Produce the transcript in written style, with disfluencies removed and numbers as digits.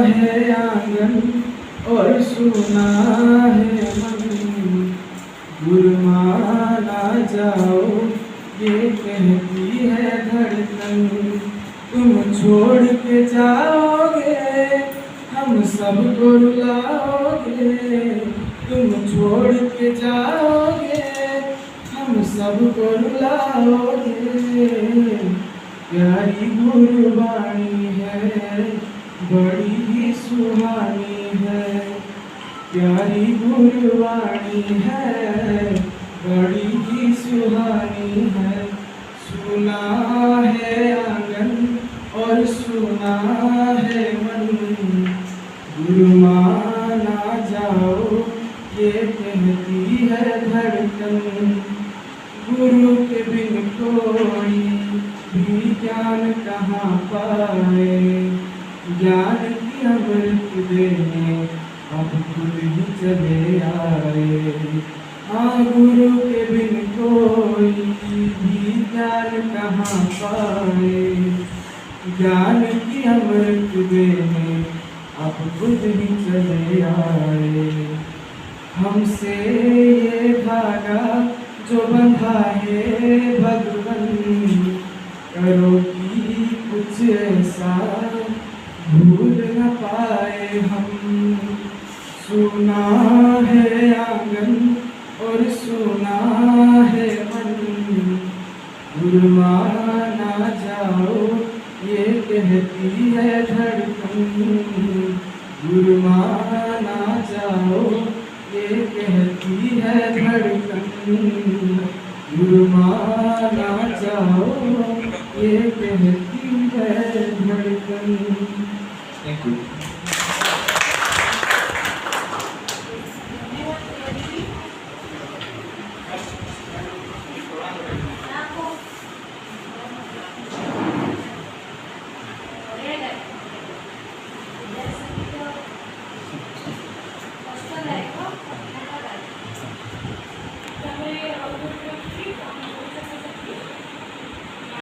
है आंगन और सुना है मन, गुरमाना जाओ ये कहती है धड़कन। तुम छोड़ के जाओगे हम सबको रुलाओगे, तुम छोड़ के जाओगे हम सबको रुलाओगे। प्यारी गुरबानी है बड़ी ही सुहानी है, प्यारी गुरबानी है बड़ी ही सुहानी है। सुना है आंगन और सुना है मन, गुरमाना जाओ ये कहती है धड़कन। गुरु के बिन कोई भी ज्ञान कहाँ पाए, ज्ञान की अमृत देने अब खुद ही चले आए। हाँ गुरु के बिन कोई भी ज्ञान कहाँ पाए, ज्ञान की अमृत देने अब खुद ही चले आए। हमसे ये धागा जो बंधा है भगवन, करो कि कुछ ऐसा भूल न पाए हम। सुना है आंगन और सुना है मन, गुरमाना जाओ ये कहती है धड़कन। गुरमाना जाओ ये कहती है धड़कन, गुरमाना जाओ ये कहती है धड़कन। Thank you.